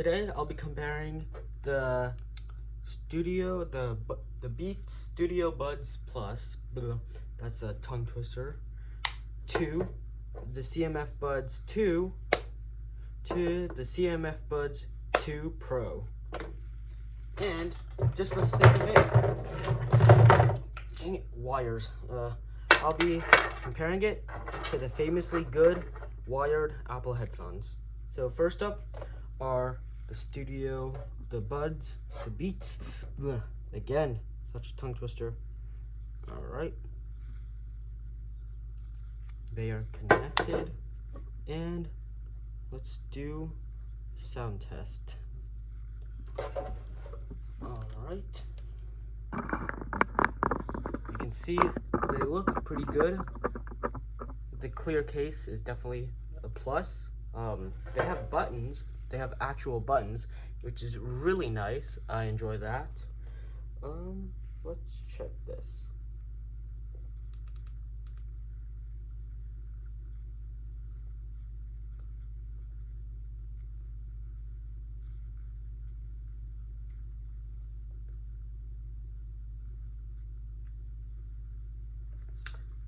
today I'll be comparing the Beats Studio Buds Plus, that's a tongue twister, to the CMF Buds 2 to the CMF Buds 2 Pro. And just for the sake of it, dang it, wires. I'll be comparing it to the famously good wired Apple headphones. So first up are the Buds, the Beats. Again, such a tongue twister. All right. They are connected, and let's do sound test. All right. You can see they look pretty good. The clear case is definitely a plus. They have buttons. They have actual buttons, which is really nice. I enjoy that. Let's check this.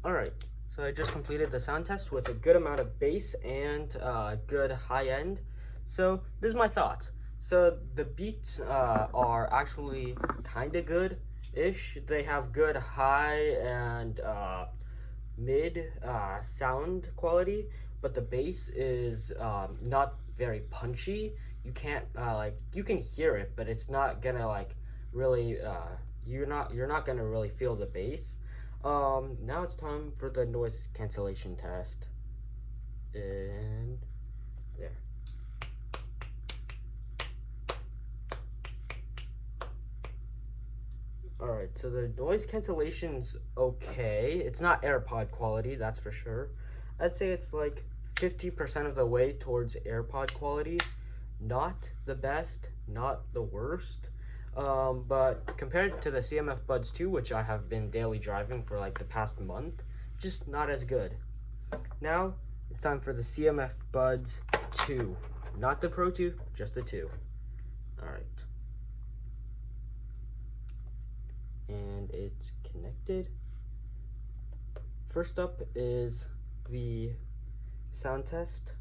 Alright, so I just completed the sound test with a good amount of bass and good high end. So this is my thoughts. So the Beats are actually kind of good-ish. They have good high and mid sound quality, but the bass is not very punchy. You can't you can hear it, but it's not gonna really you're not gonna really feel the bass. Now it's time for the noise cancellation test. And there. Alright, so the noise cancellation's okay. It's not AirPod quality, that's for sure. I'd say it's like 50% of the way towards AirPod quality. Not the best, not the worst. But compared to the CMF Buds 2, which I have been daily driving for like the past month, just not as good. Now, it's time for the CMF Buds 2. Not the Pro 2, just the 2. Alright. And it's connected. First up is the sound test.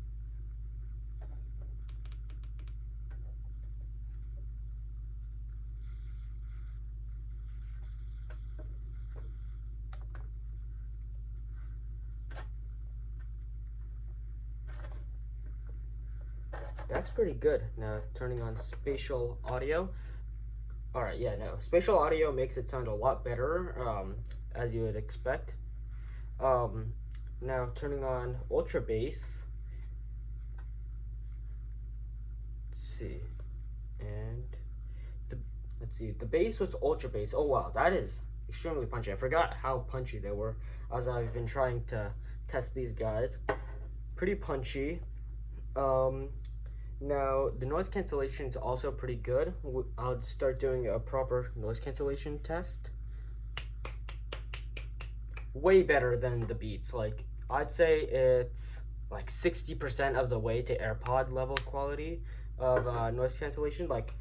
That's pretty good. Now turning on spatial audio. Alright, yeah, no. Spatial audio makes it sound a lot better, as you would expect. Now turning on ultra bass. Let's see. And let's see. The bass was ultra bass. Oh wow, that is extremely punchy. I forgot how punchy they were as I've been trying to test these guys. Pretty punchy. Now, the noise cancellation is also pretty good. I'll start doing a proper noise cancellation test. Way better than the Beats. Like, I'd say it's like 60% of the way to AirPod level quality of noise cancellation. Like,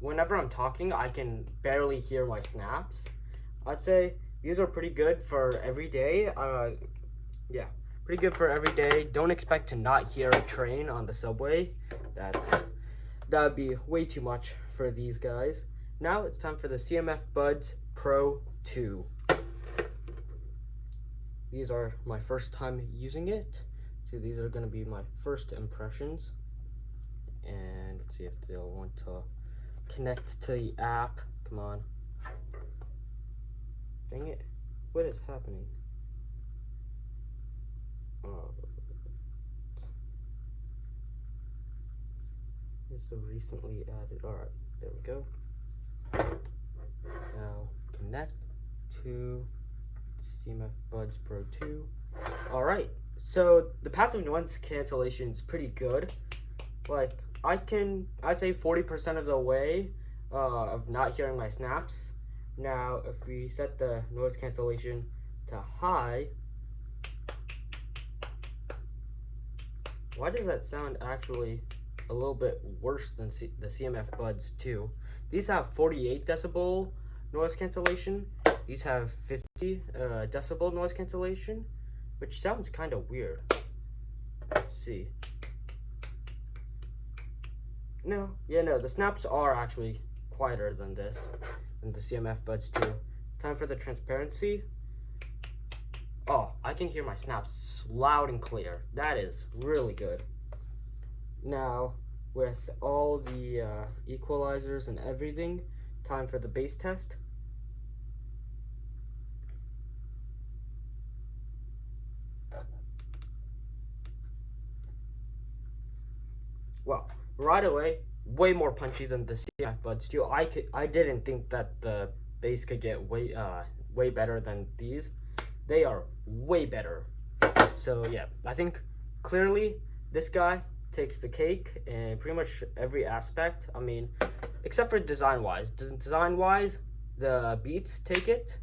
whenever I'm talking, I can barely hear my snaps. I'd say these are pretty good for every day. Yeah. Pretty good for every day. Don't expect to not hear a train on the subway. That'd be way too much for these guys. Now it's time for the CMF Buds Pro 2. These are my first time using it. So these are gonna be my first impressions. And let's see if they'll want to connect to the app. Come on. Dang it. What is happening? It's the recently added. Alright, there we go. Now connect to CMF Buds Pro 2. Alright, so the passive noise cancellation is pretty good. Like, I'd say 40% of the way of not hearing my snaps. Now, if we set the noise cancellation to high, why does that sound actually a little bit worse than the CMF Buds 2. These have 48 decibel noise cancellation. These have 50 decibel noise cancellation, which sounds kind of weird. Let's see. No, the snaps are actually quieter than the CMF Buds 2. Time for the transparency. Oh, I can hear my snaps loud and clear. That is really good. Now, with all the equalizers and everything, time for the bass test. Well, right away, way more punchy than the CMF Buds 2. I didn't think that the bass could get way better than these. They are way better. So yeah, I think clearly this guy takes the cake in pretty much every aspect. I mean, except for design-wise. Design-wise, the Beats take it.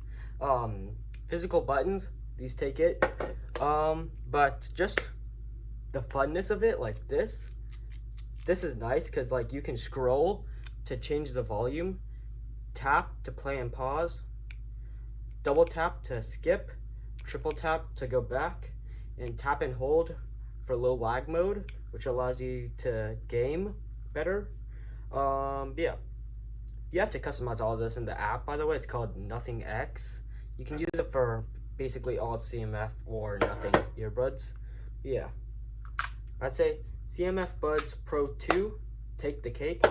Physical buttons, these take it. But just the funness of it, like this is nice because like you can scroll to change the volume, tap to play and pause, double tap to skip, triple tap to go back, and tap and hold for low lag mode, which allows you to game better. Yeah, you have to customize all of this in the app. By the way, it's called Nothing X. You can use it for basically all CMF or Nothing earbuds. Yeah, I'd say CMF Buds Pro 2 take the cake.